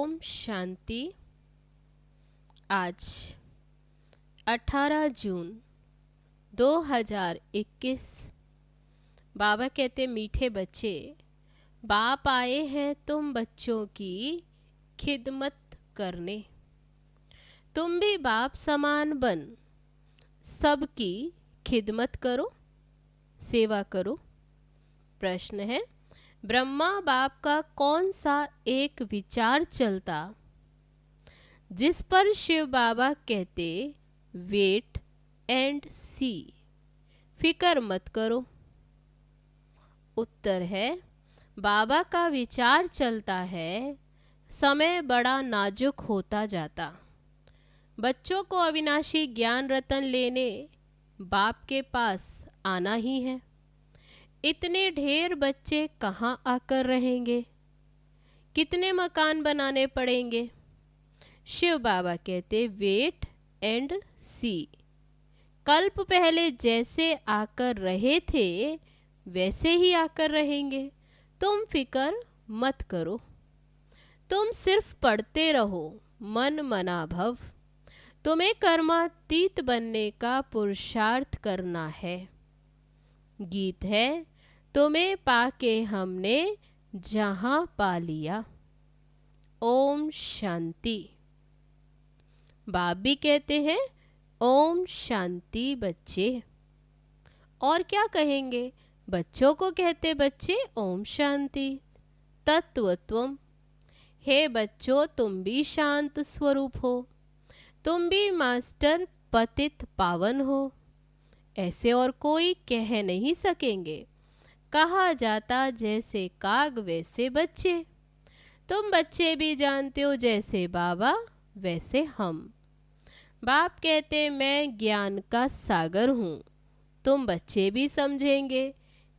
ओम शांति। आज 18 जून 2021। बाबा कहते मीठे बच्चे, बाप आए हैं तुम बच्चों की खिदमत करने। तुम भी बाप समान बन सबकी खिदमत करो, सेवा करो। प्रश्न है, ब्रह्मा बाप का कौन सा एक विचार चलता जिस पर शिव बाबा कहते वेट एंड सी, फिकर मत करो। उत्तर है, बाबा का विचार चलता है समय बड़ा नाजुक होता जाता। बच्चों को अविनाशी ज्ञान रतन लेने बाप के पास आना ही है। इतने ढेर बच्चे कहाँ आकर रहेंगे, कितने मकान बनाने पड़ेंगे। शिव बाबा कहते वेट एंड सी। कल्प पहले जैसे आकर रहे थे वैसे ही आकर रहेंगे। तुम फिकर मत करो, तुम सिर्फ पढ़ते रहो मन मना भव। तुम्हें कर्मातीत बनने का पुरुषार्थ करना है। गीत है, तुम्हें पाके हमने जहां पा लिया। ओम शांति। बाप भी कहते हैं ओम शांति बच्चे। और क्या कहेंगे, बच्चों को कहते बच्चे ओम शांति तत्वत्वम। हे बच्चों, तुम भी शांत स्वरूप हो, तुम भी मास्टर पतित पावन हो। ऐसे और कोई कह नहीं सकेंगे। कहा जाता जैसे काग वैसे बच्चे। तुम बच्चे भी जानते हो जैसे बाबा वैसे हम। बाप कहते मैं ज्ञान का सागर हूँ। तुम बच्चे भी समझेंगे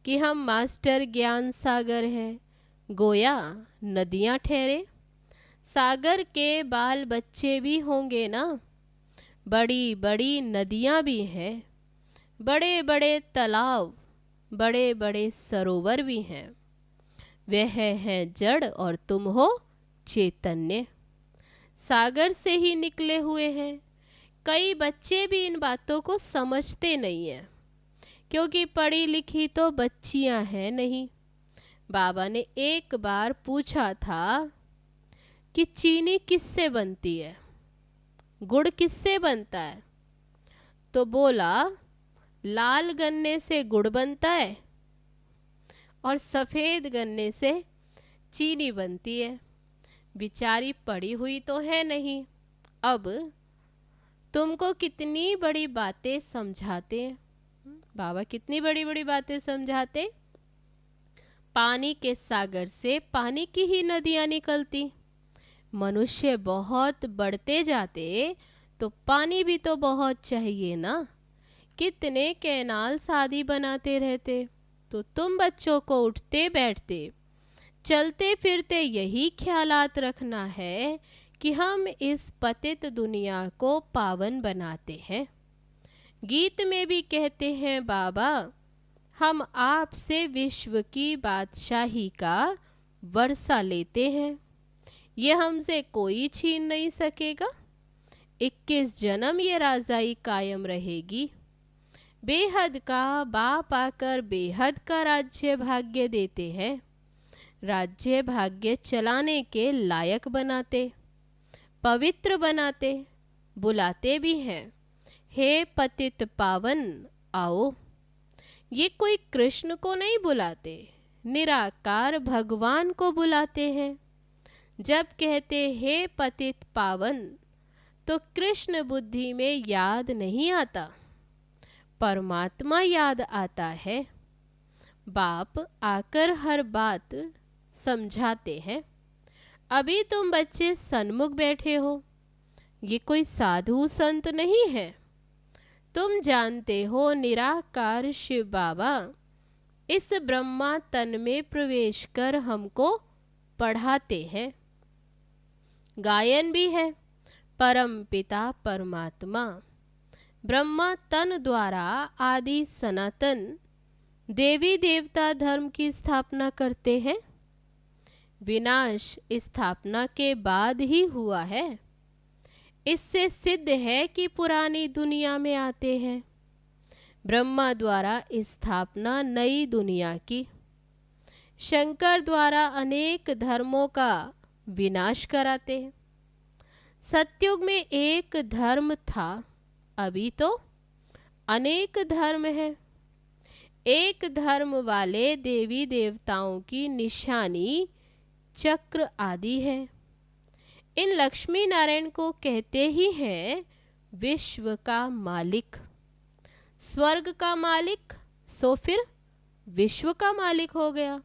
कि हम मास्टर ज्ञान सागर हैं। गोया नदियाँ ठहरे, सागर के बाल बच्चे भी होंगे ना। बड़ी बड़ी नदियाँ भी हैं, बड़े बड़े तालाब, बड़े बड़े सरोवर भी हैं। वह है जड़ और तुम हो चैतन्य, सागर से ही निकले हुए हैं। कई बच्चे भी इन बातों को समझते नहीं हैं, क्योंकि पढ़ी लिखी तो बच्चियां हैं नहीं। बाबा ने एक बार पूछा था कि चीनी किससे बनती है, गुड़ किससे बनता है? तो बोला लाल गन्ने से गुड़ बनता है और सफ़ेद गन्ने से चीनी बनती है। बेचारी पढ़ी हुई तो है नहीं। अब तुमको कितनी बड़ी बातें समझाते हैं बाबा, कितनी बड़ी बड़ी बातें समझाते। पानी के सागर से पानी की ही नदियाँ निकलती। मनुष्य बहुत बढ़ते जाते तो पानी भी तो बहुत चाहिए ना। कितने कैनाल शादी बनाते रहते। तो तुम बच्चों को उठते बैठते चलते फिरते यही ख्यालात रखना है कि हम इस पतित दुनिया को पावन बनाते हैं। गीत में भी कहते हैं बाबा, हम आपसे विश्व की बादशाही का वर्षा लेते हैं, ये हमसे कोई छीन नहीं सकेगा। 21 जन्म ये राजाई कायम रहेगी। बेहद का बाप आकर बेहद का राज्य भाग्य देते हैं। राज्य भाग्य चलाने के लायक बनाते, पवित्र बनाते, बुलाते भी हैं। हे पतित पावन आओ। ये कोई कृष्ण को नहीं बुलाते, निराकार भगवान को बुलाते हैं। जब कहते हे पतित पावन तो कृष्ण बुद्धि में याद नहीं आता, परमात्मा याद आता है। बाप आकर हर बात समझाते हैं। अभी तुम बच्चे सन्मुख बैठे हो, ये कोई साधु संत नहीं है। तुम जानते हो निराकार शिव बाबा इस ब्रह्मा तन में प्रवेश कर हमको पढ़ाते हैं। गायन भी है, परम पिता परमात्मा ब्रह्मा तन द्वारा आदि सनातन देवी देवता धर्म की स्थापना करते हैं। विनाश स्थापना के बाद ही हुआ है। इससे सिद्ध है कि पुरानी दुनिया में आते हैं। ब्रह्मा द्वारा स्थापना नई दुनिया की, शंकर द्वारा अनेक धर्मों का विनाश कराते हैं। सतयुग में एक धर्म था, अभी तो अनेक धर्म हैं। एक धर्म वाले देवी देवताओं की निशानी चक्र आदि है। इन लक्ष्मी नारायण को कहते ही हैं विश्व का मालिक। स्वर्ग का मालिक सो फिर विश्व का मालिक हो गया।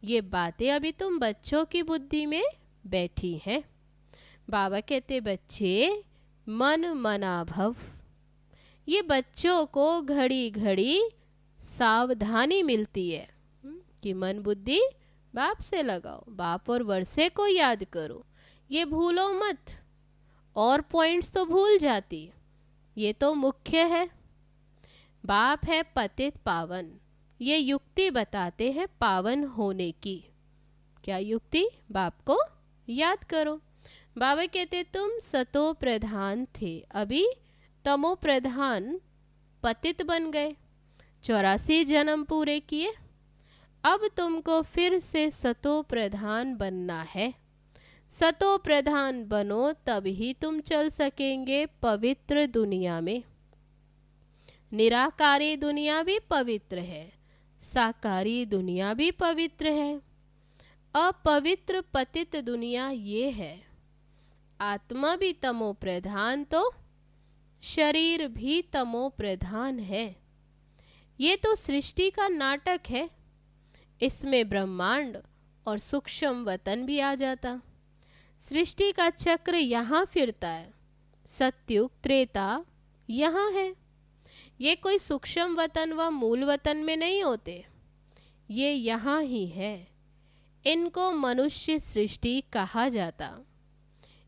ये बातें अभी तुम बच्चों की बुद्धि में बैठी हैं। बाबा कहते बच्चे मन मना भव। ये बच्चों को घड़ी घड़ी सावधानी मिलती है कि मन बुद्धि बाप से लगाओ, बाप और वर्षे को याद करो, ये भूलो मत। और पॉइंट्स तो भूल जाती, ये तो मुख्य है। बाप है पतित पावन, ये युक्ति बताते हैं पावन होने की। क्या युक्ति? बाप को याद करो। बाबा कहते तुम सतो प्रधान थे, अभी तमो प्रधान पतित बन गए, 84 जन्म पूरे किए। अब तुमको फिर से सतो प्रधान बनना है। सतो प्रधान बनो तभी तुम चल सकेंगे पवित्र दुनिया में। निराकारी दुनिया भी पवित्र है, साकारी दुनिया भी पवित्र है। अपवित्र पतित दुनिया ये है। आत्मा भी तमो प्रधान तो शरीर भी तमो प्रधान है। ये तो सृष्टि का नाटक है। इसमें ब्रह्मांड और सूक्ष्म वतन भी आ जाता। सृष्टि का चक्र यहाँ फिरता है। सतयुग त्रेता यहाँ है। ये कोई सूक्ष्म वतन व मूल वतन में नहीं होते, ये यहाँ ही है। इनको मनुष्य सृष्टि कहा जाता।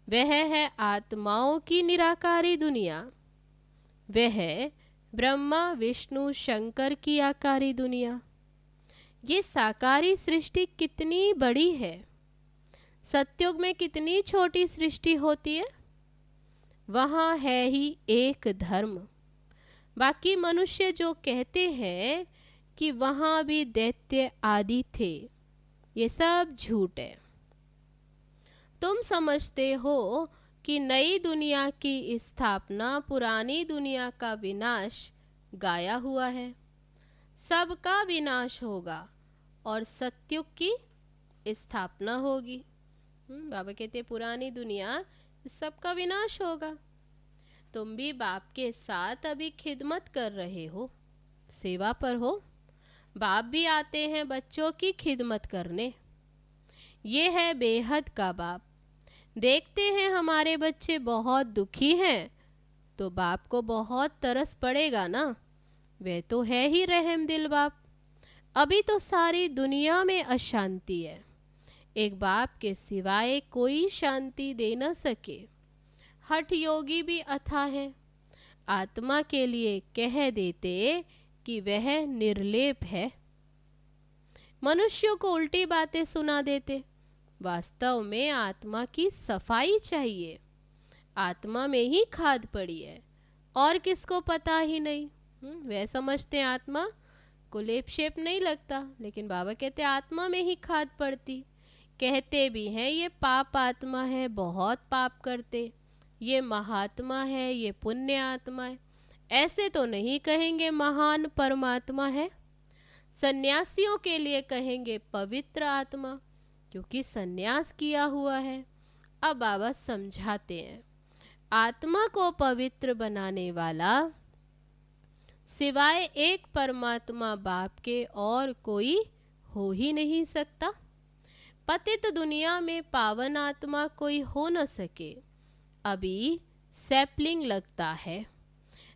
वह है आत्माओं की निराकारी दुनिया। वह ब्रह्मा विष्णु शंकर की आकारी दुनिया। ये साकारी सृष्टि कितनी बड़ी है। सतयुग में कितनी छोटी सृष्टि होती है। वहाँ है ही एक धर्म। बाकी मनुष्य जो कहते हैं कि वहाँ भी दैत्य आदि थे, ये सब झूठ है। तुम समझते हो कि नई दुनिया की स्थापना, पुरानी दुनिया का विनाश गाया हुआ है। सबका विनाश होगा और सतयुग की स्थापना होगी। बाबा कहते पुरानी दुनिया सबका विनाश होगा। तुम भी बाप के साथ अभी खिदमत कर रहे हो, सेवा पर हो। बाप भी आते हैं बच्चों की खिदमत करने। ये है बेहद का बाप। देखते हैं हमारे बच्चे बहुत दुखी हैं तो बाप को बहुत तरस पड़ेगा ना। वे तो है ही रहम दिल बाप। अभी तो सारी दुनिया में अशांति है। एक बाप के सिवाय कोई शांति दे न सके। हठ योगी भी अथा है। आत्मा के लिए कह देते कि वह निर्लेप है। मनुष्यों को उल्टी बातें सुना देते। वास्तव में आत्मा की सफाई चाहिए। आत्मा में ही खाद पड़ी है और किसको पता ही नहीं। वह समझते आत्मा को लेप शेप नहीं लगता, लेकिन बाबा कहते आत्मा में ही खाद पड़ती। कहते भी हैं ये पाप आत्मा है, बहुत पाप करते, ये महात्मा है, ये पुण्य आत्मा है। ऐसे तो नहीं कहेंगे महान परमात्मा है। सन्यासियों के लिए कहेंगे पवित्र आत्मा, क्योंकि सन्यास किया हुआ है। अब बाबा समझाते हैं आत्मा को पवित्र बनाने वाला सिवाय एक परमात्मा बाप के और कोई हो ही नहीं सकता। पतित दुनिया में पावन आत्मा कोई हो न सके। अभी सैपलिंग लगता है,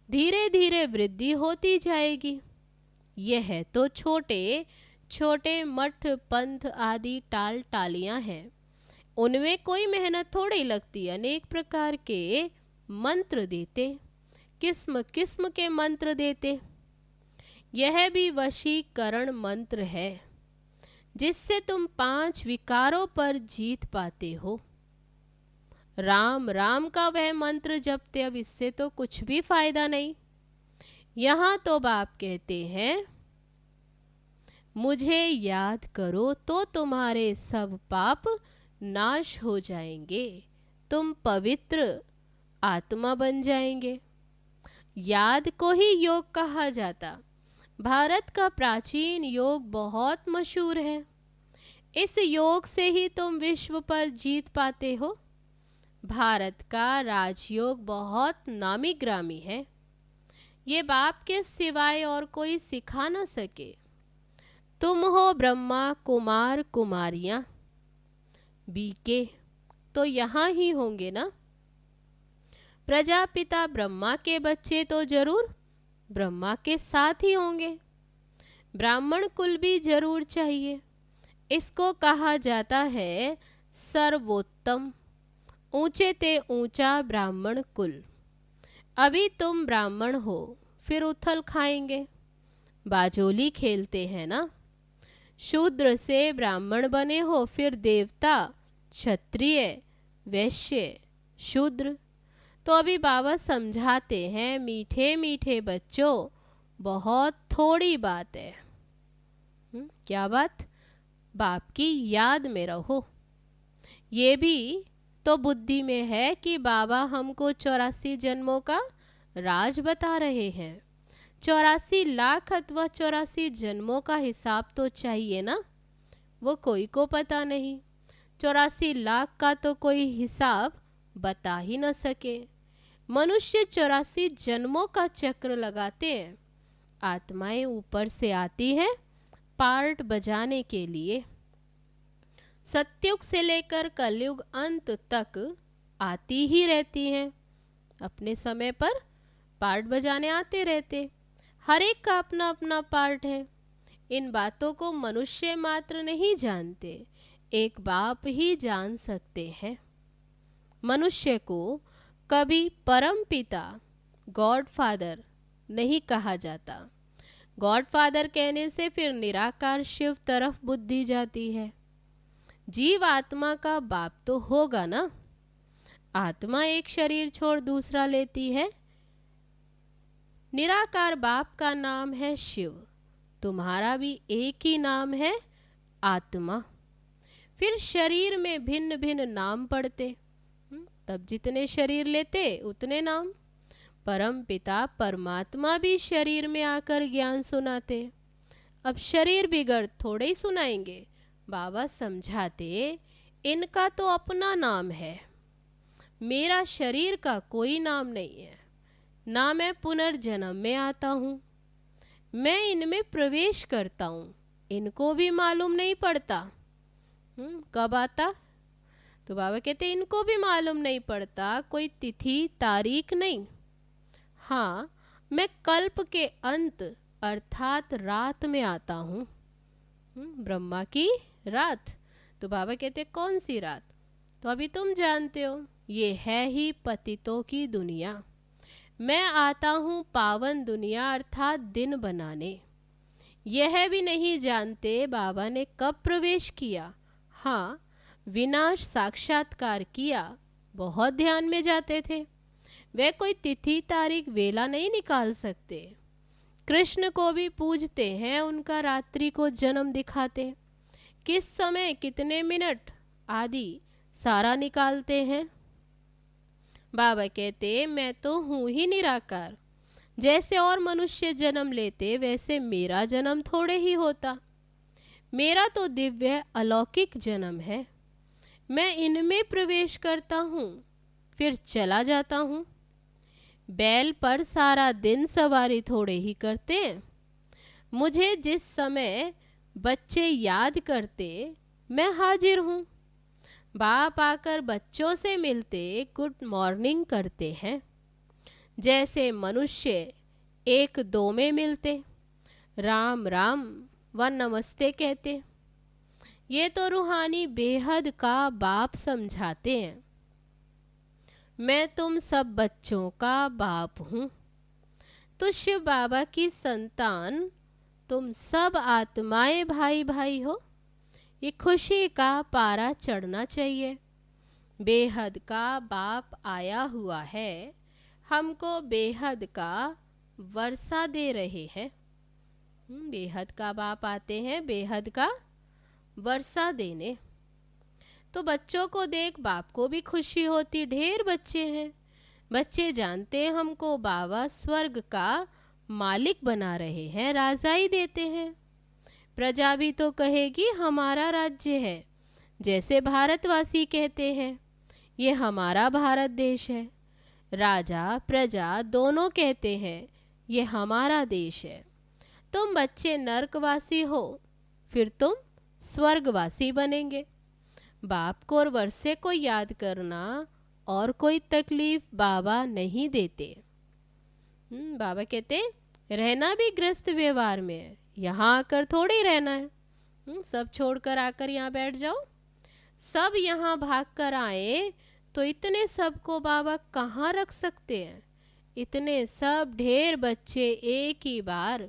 धीरे धीरे वृद्धि होती जाएगी। यह तो छोटे छोटे मठ पंथ आदि टाल टालियां हैं, उनमें कोई मेहनत थोड़ी लगती। अनेक प्रकार के मंत्र देते, किस्म किस्म के मंत्र देते। यह भी वशीकरण मंत्र है। जिससे तुम 5 विकारों पर जीत पाते हो। राम राम का वह मंत्र जपते, अब इससे तो कुछ भी फायदा नहीं। यहाँ तो बाप कहते हैं, मुझे याद करो तो तुम्हारे सब पाप नाश हो जाएंगे, तुम पवित्र आत्मा बन जाएंगे। याद को ही योग कहा जाता। भारत का प्राचीन योग बहुत मशहूर है। इस योग से ही तुम विश्व पर जीत पाते हो। भारत का राजयोग बहुत नामी ग्रामी है। ये बाप के सिवाय और कोई सिखा न सके। तुम हो ब्रह्मा कुमार कुमारियाँ, बीके तो यहाँ ही होंगे ना। प्रजापिता ब्रह्मा के बच्चे तो जरूर ब्रह्मा के साथ ही होंगे। ब्राह्मण कुल भी जरूर चाहिए। इसको कहा जाता है सर्वोत्तम, ऊंचे ते ऊंचा ब्राह्मण कुल। अभी तुम ब्राह्मण हो, फिर उथल खाएंगे, बाजोली खेलते हैं ना। शूद्र से ब्राह्मण बने हो, फिर देवता, क्षत्रिय, वैश्य, शूद्र। तो अभी बाबा समझाते हैं, मीठे मीठे बच्चों, बहुत थोड़ी बात है। क्या बात? बाप की याद में रहो। ये भी तो बुद्धि में है कि बाबा हमको 84 जन्मों का राज बता रहे हैं। 84 लाख अथवा 84 जन्मों का हिसाब तो चाहिए ना। वो कोई को पता नहीं। 84 लाख का तो कोई हिसाब बता ही न सके। मनुष्य 84 जन्मों का चक्र लगाते हैं। आत्माएं ऊपर से आती हैं पार्ट बजाने के लिए। सतयुग से लेकर कलयुग अंत तक आती ही रहती हैं। अपने समय पर पार्ट बजाने आते रहते। हर एक का अपना अपना पार्ट है। इन बातों को मनुष्य मात्र नहीं जानते, एक बाप ही जान सकते हैं। मनुष्य को कभी परम पिता, गॉड फादर नहीं कहा जाता। गॉड फादर कहने से फिर निराकार शिव तरफ बुद्धि जाती है। जीव आत्मा का बाप तो होगा ना। आत्मा एक शरीर छोड़ दूसरा लेती है। निराकार बाप का नाम है शिव। तुम्हारा भी एक ही नाम है, आत्मा। फिर शरीर में भिन्न भिन्न नाम पड़ते। तब जितने शरीर लेते उतने नाम। परम पिता परमात्मा भी शरीर में आकर ज्ञान सुनाते। अब शरीर बिगड़ थोड़े ही सुनाएंगे। बाबा समझाते, इनका तो अपना नाम है, मेरा शरीर का कोई नाम नहीं है ना। मैं पुनर्जन्म में आता हूँ, मैं इनमें प्रवेश करता हूँ, इनको भी मालूम नहीं पड़ता कब आता। तो बाबा कहते इनको भी मालूम नहीं पड़ता, कोई तिथि तारीख नहीं। हाँ, मैं कल्प के अंत अर्थात रात में आता हूँ। ब्रह्मा की रात। तो बाबा कहते कौन सी रात? तो अभी तुम जानते हो, ये है ही पतितों की दुनिया। मैं आता हूँ पावन दुनिया अर्थात दिन बनाने। यह भी नहीं जानते बाबा ने कब प्रवेश किया। हाँ, विनाश साक्षात्कार किया, बहुत ध्यान में जाते थे। वे कोई तिथि तारीख वेला नहीं निकाल सकते। कृष्ण को भी पूजते हैं, उनका रात्रि को जन्म दिखाते, किस समय कितने मिनट आदि सारा निकालते हैं। बाबा कहते मैं तो हूँ ही निराकार। जैसे और मनुष्य जन्म लेते वैसे मेरा जन्म थोड़े ही होता। मेरा तो दिव्य अलौकिक जन्म है। मैं इनमें प्रवेश करता हूँ, फिर चला जाता हूँ। बैल पर सारा दिन सवारी थोड़े ही करते हैं। मुझे जिस समय बच्चे याद करते, मैं हाजिर हूँ। बाप आकर बच्चों से मिलते गुड मॉर्निंग करते हैं। जैसे मनुष्य एक दो में मिलते, राम राम व नमस्ते कहते। ये तो रूहानी बेहद का बाप समझाते हैं। मैं तुम सब बच्चों का बाप हूँ। तो शिव बाबा की संतान तुम सब आत्माएं भाई भाई हो। ये खुशी का पारा चढ़ना चाहिए। बेहद का बाप आया हुआ है, हमको बेहद का वर्षा दे रहे हैं। बेहद का बाप आते हैं बेहद का वर्षा देने। तो बच्चों को देख बाप को भी खुशी होती। ढेर बच्चे हैं, बच्चे जानते हैं हमको बाबा स्वर्ग का मालिक बना रहे हैं, राजाई देते हैं। प्रजा भी तो कहेगी हमारा राज्य है, जैसे भारतवासी कहते हैं ये हमारा भारत देश है। राजा प्रजा दोनों कहते हैं ये हमारा देश है। तुम बच्चे नर्कवासी हो, फिर तुम स्वर्गवासी बनेंगे। बाप को और वर्षे को याद करना और कोई तकलीफ बाबा नहीं देते। बाबा कहते रहना भी ग्रस्त व्यवहार में है, यहाँ आकर थोड़ी रहना है। सब छोड़कर आकर यहाँ बैठ जाओ। सब यहाँ भाग कर आए तो इतने सबको बाबा कहाँ रख सकते हैं। इतने सब ढेर बच्चे एक ही बार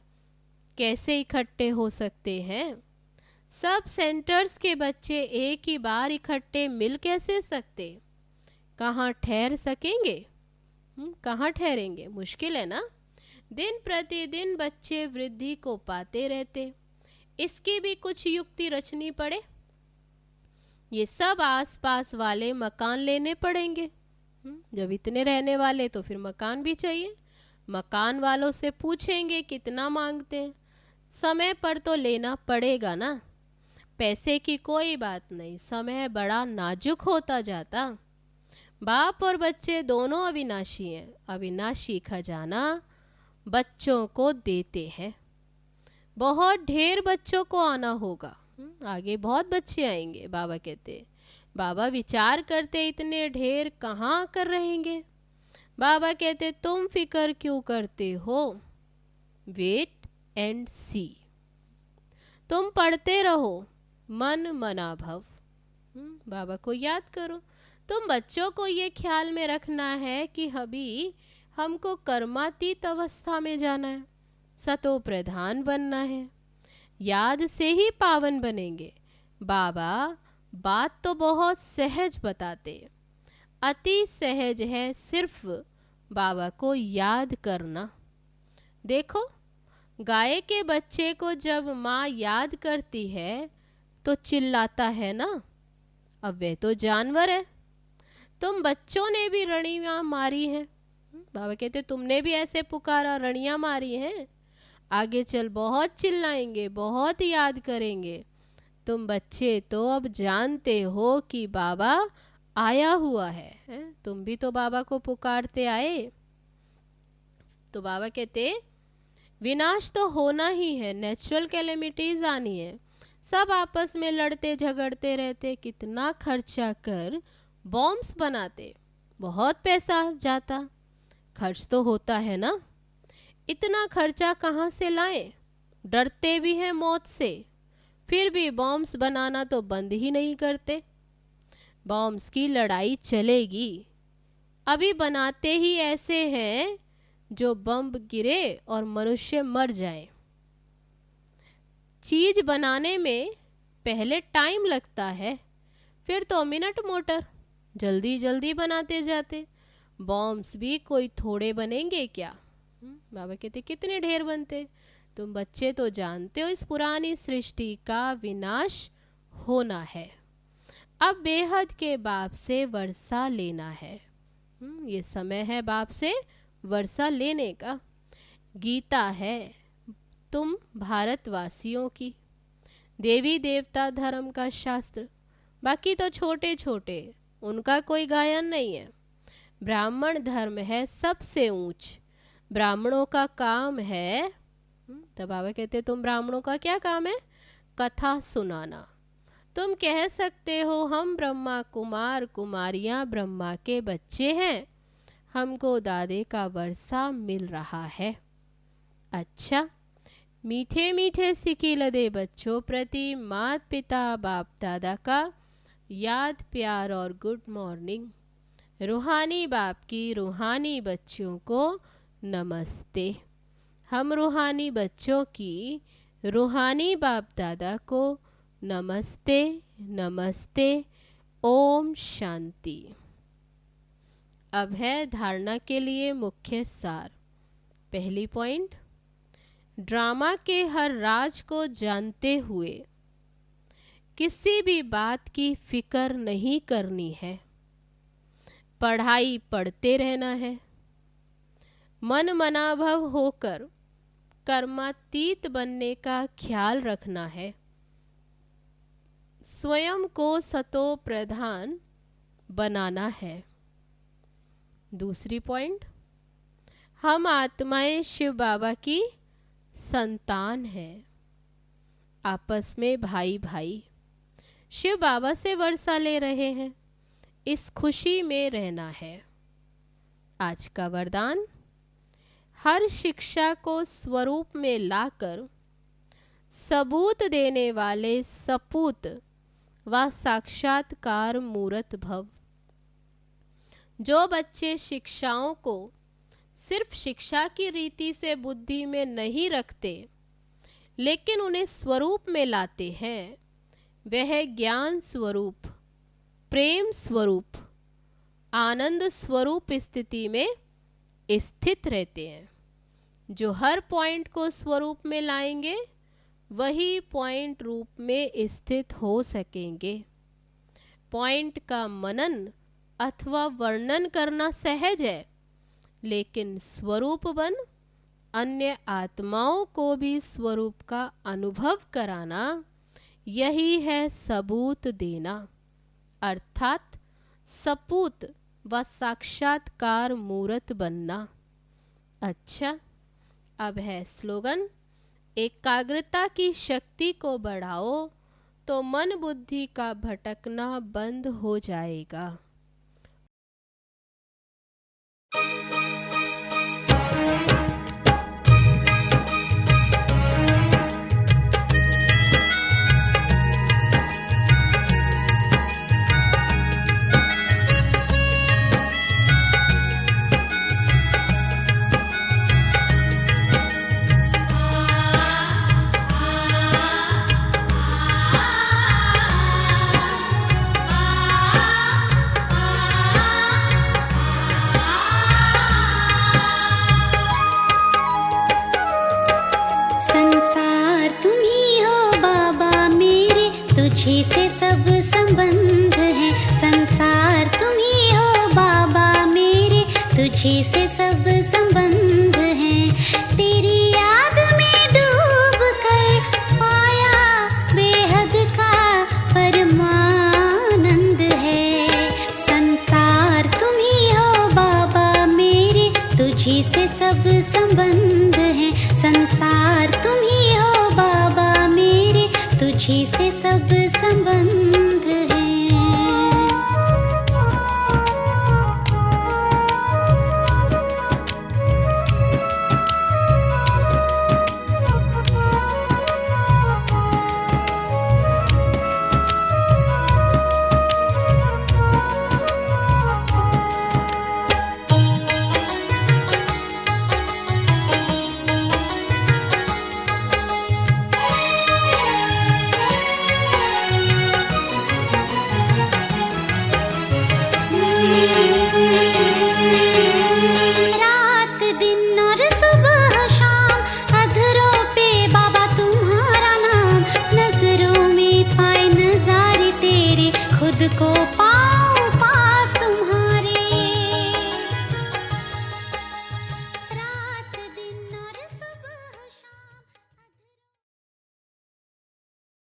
कैसे इकट्ठे हो सकते हैं। सब सेंटर्स के बच्चे एक ही बार इकट्ठे मिल कैसे सकते। कहाँ ठहर सकेंगे, कहाँ ठहरेंगे, मुश्किल है ना। दिन प्रतिदिन बच्चे वृद्धि को पाते रहते, इसकी भी कुछ युक्ति रचनी पड़े। ये सब आसपास वाले मकान लेने पड़ेंगे। जब इतने रहने वाले तो फिर मकान भी चाहिए। मकान वालों से पूछेंगे कितना मांगते हैं, समय पर तो लेना पड़ेगा ना। पैसे की कोई बात नहीं, समय बड़ा नाजुक होता जाता। बाप और बच्चे दोनों अविनाशी हैं। अविनाशी खजाना बच्चों को देते हैं। बहुत ढेर बच्चों को आना होगा, आगे बहुत बच्चे आएंगे। बाबा कहते, बाबा विचार करते इतने ढेर कहाँ कर रहेंगे। बाबा कहते तुम फिक्र क्यों करते हो, वेट एंड सी। तुम पढ़ते रहो मन मना भव। बाबा को याद करो। तुम बच्चों को ये ख्याल में रखना है कि अभी हमको कर्मातीत अवस्था में जाना है, सतो प्रधान बनना है। याद से ही पावन बनेंगे। बाबा बात तो बहुत सहज बताते, अति सहज है सिर्फ बाबा को याद करना। देखो गाय के बच्चे को जब माँ याद करती है तो चिल्लाता है ना। अब वे तो जानवर है। तुम बच्चों ने भी रणियाँ मारी हैं। बाबा कहते तुमने भी ऐसे पुकारा, रणियाँ मारी हैं। आगे चल बहुत चिल्लाएंगे, बहुत याद करेंगे। तुम बच्चे तो अब जानते हो कि बाबा आया हुआ है? तुम भी तो बाबा को पुकारते आए। तो बाबा कहते विनाश तो होना ही है, नेचुरल कैलेमिटीज आनी है। सब आपस में लड़ते झगड़ते रहते, कितना खर्चा कर बॉम्ब्स बनाते, बहुत पैसा जाता, खर्च तो होता है ना। इतना खर्चा कहाँ से लाए, डरते भी हैं मौत से, फिर भी बॉम्ब्स बनाना तो बंद ही नहीं करते। बॉम्ब्स की लड़ाई चलेगी। अभी बनाते ही ऐसे हैं जो बम गिरे और मनुष्य मर जाए। चीज बनाने में पहले टाइम लगता है, फिर तो मिनट मोटर, जल्दी जल्दी बनाते जाते। बॉम्ब्स भी कोई थोड़े बनेंगे क्या? बाबा कहते कितने ढेर बनते। तुम बच्चे तो जानते हो इस पुरानी सृष्टि का विनाश होना है। अब बेहद के बाप से वर्षा लेना है। ये समय है बाप से वर्षा लेने का। गीता है तुम भारतवासियों की, देवी देवता धर्म का शास्त्र। बाकी तो छोटे छोटे, उनका कोई गायन नहीं है। ब्राह्मण धर्म है सबसे ऊंच, ब्राह्मणों का काम है। तब बाबा कहते तुम ब्राह्मणों का क्या काम है? कथा सुनाना। तुम कह सकते हो हम ब्रह्मा कुमार कुमारियां ब्रह्मा के बच्चे हैं, हमको दादे का वर्षा मिल रहा है। अच्छा, मीठे मीठे सिकील दे बच्चों प्रति माता पिता बाप दादा का याद प्यार और गुड मॉर्निंग। रूहानी बाप की रूहानी बच्चों को नमस्ते। हम रूहानी बच्चों की रूहानी बाप दादा को नमस्ते नमस्ते। ओम शांति। अब है धारणा के लिए मुख्य सार। पहली पॉइंट, ड्रामा के हर राज को जानते हुए किसी भी बात की फिक्र नहीं करनी है। पढ़ाई पढ़ते रहना है। मन मनाभव होकर कर्मातीत बनने का ख्याल रखना है। स्वयं को सतो प्रधान बनाना है। दूसरी पॉइंट, हम आत्माएं शिव बाबा की संतान हैं। आपस में भाई भाई शिव बाबा से वर्षा ले रहे हैं। इस खुशी में रहना है। आज का वरदान, हर शिक्षा को स्वरूप में लाकर सबूत देने वाले सपूत व साक्षात्कार मूर्त भव। जो बच्चे शिक्षाओं को सिर्फ शिक्षा की रीति से बुद्धि में नहीं रखते लेकिन उन्हें स्वरूप में लाते हैं, वह ज्ञान स्वरूप, प्रेम स्वरूप, आनंद स्वरूप स्थिति में स्थित रहते हैं। जो हर पॉइंट को स्वरूप में लाएंगे वही पॉइंट रूप में स्थित हो सकेंगे। पॉइंट का मनन अथवा वर्णन करना सहज है, लेकिन स्वरूप बन अन्य आत्माओं को भी स्वरूप का अनुभव कराना, यही है सबूत देना, अर्थात सपूत व साक्षात्कार मूर्त बनना। अच्छा, अब है स्लोगन, एकाग्रता की शक्ति को बढ़ाओ तो मन बुद्धि का भटकना बंद हो जाएगा। तुझी से सब संबंध है। संसार तुम ही हो बाबा मेरे, तुझी से सब संबंध है। तेरी याद में डूब कर पाया बेहद का परमानंद है। संसार तुम ही हो बाबा मेरे, तुझी से सब संबंध है। संसार तुम ही हो बाबा मेरे, तुझी से सब संबंध